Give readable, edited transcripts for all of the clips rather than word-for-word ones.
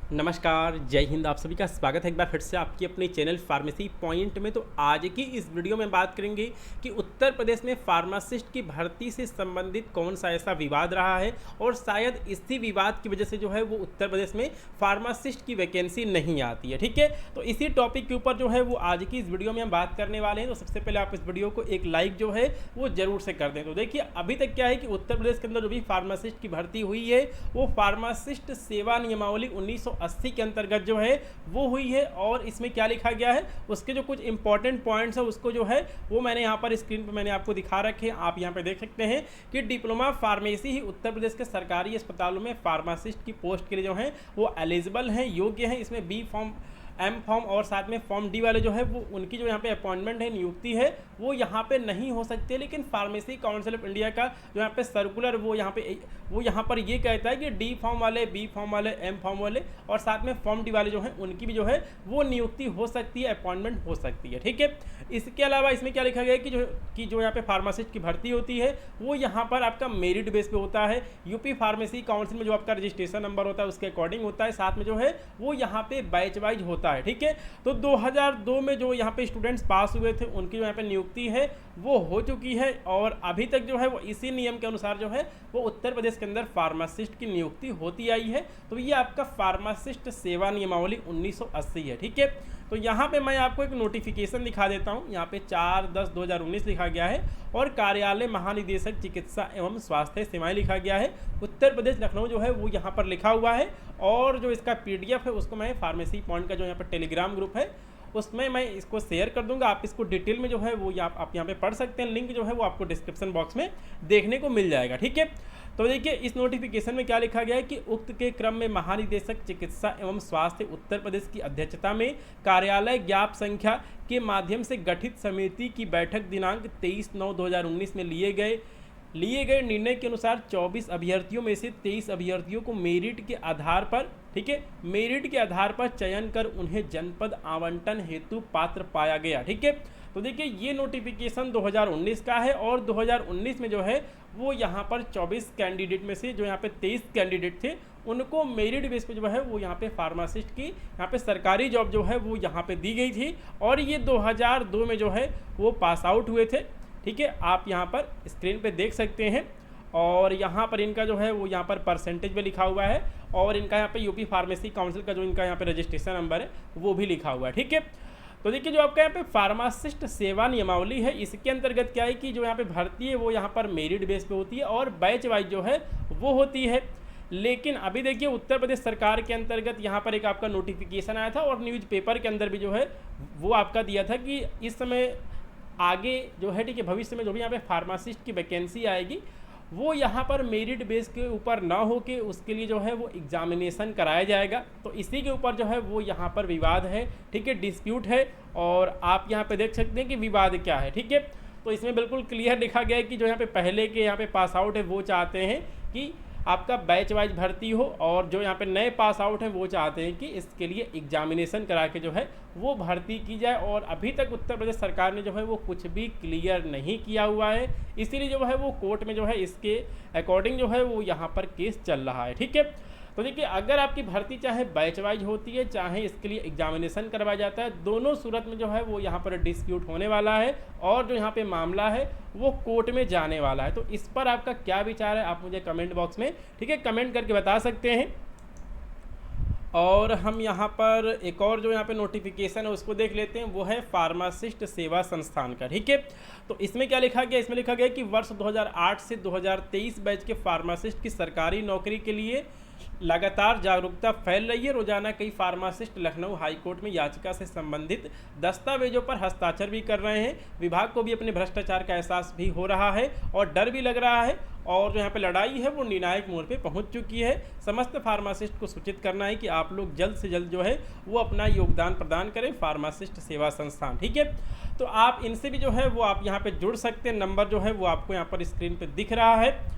नमस्कार, जय हिंद। आप सभी का स्वागत है एक बार फिर से आपकी अपने चैनल फार्मेसी पॉइंट में। तो आज की इस वीडियो में बात करेंगे कि उत्तर प्रदेश में फार्मासिस्ट की भर्ती से संबंधित कौन सा ऐसा विवाद रहा है और शायद इसी विवाद की वजह से जो है वो उत्तर प्रदेश में फार्मासिस्ट की वैकेंसी नहीं आती है। ठीक है, तो इसी टॉपिक के ऊपर जो है वो आज की इस वीडियो में हम बात करने वाले हैं। तो सबसे पहले आप इस वीडियो को एक लाइक जो है वो जरूर से कर दें। तो देखिए, अभी तक क्या है कि उत्तर प्रदेश के अंदर जो भी फार्मासिस्ट की भर्ती हुई है वो फार्मासिस्ट सेवा नियमावली 1980 के अंतर्गत जो है वो हुई है। और इसमें क्या लिखा गया है, उसके जो कुछ इंपॉर्टेंट पॉइंट्स है उसको जो है वो मैंने यहाँ पर स्क्रीन पर मैंने आपको दिखा रखे हैं। आप यहाँ पे देख सकते हैं कि डिप्लोमा फार्मेसी ही उत्तर प्रदेश के सरकारी अस्पतालों में फार्मासिस्ट की पोस्ट के लिए जो है वो एलिजिबल हैं, योग्य हैं। इसमें बी फॉर्म, एम फॉर्म और साथ में फॉर्म डी वाले जो है वो उनकी जो यहाँ पे अपॉइंटमेंट है, नियुक्ति है, वो यहाँ पे नहीं हो सकती है। लेकिन फार्मेसी काउंसिल ऑफ इंडिया का जो यहाँ पे सर्कुलर वो यहाँ पर ये कहता है कि डी फॉर्म वाले, बी फॉर्म वाले, एम फॉर्म वाले और साथ में फॉर्म डी वाले जो हैं उनकी भी जो है वो नियुक्ति हो सकती है, अपॉइंटमेंट हो सकती है। ठीक है, इसके अलावा इसमें क्या लिखा गया है कि जो यहाँ पे फार्मासिस्ट की भर्ती होती है वो यहाँ पर आपका मेरिट बेस पे होता है। यूपी फार्मेसी काउंसिल में जो आपका रजिस्ट्रेशन नंबर होता है उसके अकॉर्डिंग होता है, साथ में जो है वो यहाँ पे बैच वाइज होता है। ठीक है, तो 2002 में जो यहाँ पे स्टूडेंट्स पास हुए थे उनकी जो यहाँ पे नियुक्ति है वो हो चुकी है और अभी तक जो है वो इसी नियम के अनुसार जो है वो उत्तर प्रदेश के अंदर फार्मासिस्ट की नियुक्ति होती आई है। तो ये आपका फार्मासिस्ट सेवा नियमावली 1980 है। ठीक है, तो यहाँ पे मैं आपको एक नोटिफिकेशन दिखा देता हूँ। यहाँ पे 4/10/2019 लिखा गया है और कार्यालय महानिदेशक चिकित्सा एवं स्वास्थ्य सेवाएं लिखा गया है, उत्तर प्रदेश लखनऊ जो है वो यहाँ पर लिखा हुआ है। और जो इसका PDF है उसको मैं फार्मेसी पॉइंट का जो यहाँ पर टेलीग्राम ग्रुप है उसमें मैं इसको शेयर कर दूंगा। आप इसको डिटेल में जो है वो आप यहाँ पे पढ़ सकते हैं। लिंक जो है वो आपको डिस्क्रिप्शन बॉक्स में देखने को मिल जाएगा। ठीक है, तो देखिए इस नोटिफिकेशन में क्या लिखा गया है कि उक्त के क्रम में महानिदेशक चिकित्सा एवं स्वास्थ्य उत्तर प्रदेश की अध्यक्षता में कार्यालय ज्ञाप संख्या के माध्यम से गठित समिति की बैठक दिनांक 23/9/2019 में लिए गए निर्णय के अनुसार 24 अभ्यर्थियों में से 23 अभ्यर्थियों को मेरिट के आधार पर, ठीक है, मेरिट के आधार पर चयन कर उन्हें जनपद आवंटन हेतु पात्र पाया गया। ठीक है, तो देखिए ये नोटिफिकेशन 2019 का है और 2019 में जो है वो यहाँ पर 24 कैंडिडेट में से जो यहाँ पे 23 कैंडिडेट थे उनको मेरिट बेस पे जो है वो यहाँ पे फार्मासिस्ट की यहाँ पे सरकारी जॉब जो है वो यहाँ पे दी गई थी और ये 2002 में जो है वो पास आउट हुए थे। ठीक है, आप यहाँ पर स्क्रीन पे देख सकते हैं और यहाँ पर इनका जो है वो यहाँ पर परसेंटेज भी लिखा हुआ है और इनका यहाँ पे यूपी फार्मेसी काउंसिल का जो इनका यहाँ पे रजिस्ट्रेशन नंबर है वो भी लिखा हुआ है। ठीक है, तो देखिए जो आपका यहाँ पे फार्मासिस्ट सेवा नियमावली है इसके अंतर्गत क्या है कि जो यहाँ पे भर्ती है वो यहाँ पर मेरिट बेस पे होती है और बैच वाइज जो है वो होती है। लेकिन अभी देखिए उत्तर प्रदेश सरकार के अंतर्गत यहाँ पर एक आपका नोटिफिकेशन आया था और न्यूज़पेपर के अंदर भी जो है वो आपका दिया था कि इस समय आगे जो है, ठीक है, भविष्य में जो भी यहाँ पे फार्मासिस्ट की वैकेंसी आएगी वो यहाँ पर मेरिट बेस के ऊपर ना हो के उसके लिए जो है वो एग्जामिनेशन कराया जाएगा। तो इसी के ऊपर जो है वो यहाँ पर विवाद है, ठीक है, डिस्प्यूट है और आप यहाँ पे देख सकते हैं कि विवाद क्या है। ठीक है, तो इसमें बिल्कुल क्लियर लिखा गया है कि जो यहाँ पे पहले के यहाँ पे पास आउट है वो चाहते हैं कि आपका बैच वाइज भर्ती हो और जो यहाँ पे नए पास आउट हैं वो चाहते हैं कि इसके लिए एग्जामिनेशन करा के जो है वो भर्ती की जाए। और अभी तक उत्तर प्रदेश सरकार ने जो है वो कुछ भी क्लियर नहीं किया हुआ है, इसीलिए जो है वो कोर्ट में जो है इसके अकॉर्डिंग जो है वो यहाँ पर केस चल रहा है। ठीक है, तो देखिए अगर आपकी भर्ती चाहे बैच वाइज होती है चाहे इसके लिए एग्जामिनेशन करवाया जाता है, दोनों सूरत में जो है वो यहाँ पर डिस्प्यूट होने वाला है और जो यहाँ पे मामला है वो कोर्ट में जाने वाला है। तो इस पर आपका क्या विचार है आप मुझे कमेंट बॉक्स में, ठीक है, कमेंट करके बता सकते हैं। और हम यहाँ पर एक और जो यहाँ पे नोटिफिकेशन है उसको देख लेते हैं, वो है फार्मासिस्ट सेवा संस्थान का। ठीक है, तो इसमें क्या लिखा गया, इसमें लिखा गया कि वर्ष 2008 से 2023 बैच के फार्मासिस्ट की सरकारी नौकरी के लिए लगातार जागरूकता फैल रही है। रोजाना कई फार्मासिस्ट लखनऊ हाईकोर्ट में याचिका से संबंधित दस्तावेजों पर हस्ताक्षर भी कर रहे हैं। विभाग को भी अपने भ्रष्टाचार का एहसास भी हो रहा है और डर भी लग रहा है और जो यहाँ पे लड़ाई है वो निर्णायक मोड़ पे पहुंच चुकी है। समस्त फार्मासिस्ट को सूचित करना है कि आप लोग जल्द से जल्द जो है वो अपना योगदान प्रदान करें, फार्मासिस्ट सेवा संस्थान। ठीक है, तो आप इनसे भी जो है वो आप यहाँ पे जुड़ सकते हैं। नंबर जो है वो आपको यहाँ पर स्क्रीन पर दिख रहा है।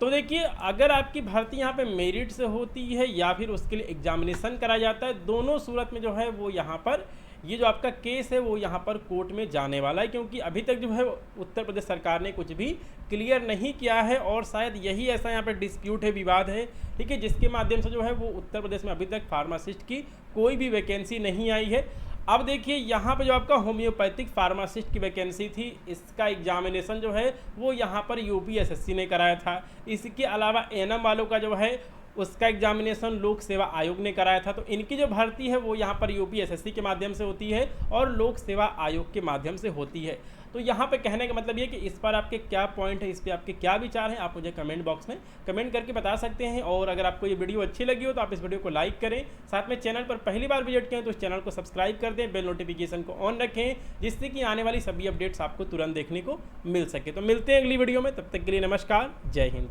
तो देखिए अगर आपकी भर्ती यहाँ पे मेरिट से होती है या फिर उसके लिए एग्जामिनेशन कराया जाता है, दोनों सूरत में जो है वो यहाँ पर ये जो आपका केस है वो यहाँ पर कोर्ट में जाने वाला है, क्योंकि अभी तक जो है उत्तर प्रदेश सरकार ने कुछ भी क्लियर नहीं किया है और शायद यही ऐसा यहाँ पर डिस्प्यूट है, विवाद है, ठीक है, जिसके माध्यम से जो है वो उत्तर प्रदेश में अभी तक फार्मासिस्ट की कोई भी वैकेंसी नहीं आई है। अब देखिए यहाँ पे जो आपका होम्योपैथिक फार्मासिस्ट की वैकेंसी थी, इसका एग्जामिनेशन जो है वो यहाँ पर यूपीएसएससी ने कराया था। इसके अलावा एएनएम वालों का जो है उसका एग्जामिनेशन लोक सेवा आयोग ने कराया था। तो इनकी जो भर्ती है वो यहाँ पर यूपीएसएससी के माध्यम से होती है और लोक सेवा आयोग के माध्यम से होती है। तो यहाँ पे कहने का मतलब ये कि इस पर आपके क्या पॉइंट है, इस पर आपके क्या विचार हैं, आप मुझे कमेंट बॉक्स में कमेंट करके बता सकते हैं। और अगर आपको ये वीडियो अच्छी लगी हो तो आप इस वीडियो को लाइक करें, साथ में चैनल पर पहली बार विजिट करें तो इस चैनल को सब्सक्राइब कर दें, बेल नोटिफिकेशन को ऑन रखें, जिससे कि आने वाली सभी अपडेट्स आपको तुरंत देखने को मिल सके। तो मिलते हैं अगली वीडियो में, तब तक के लिए नमस्कार, जय हिंद।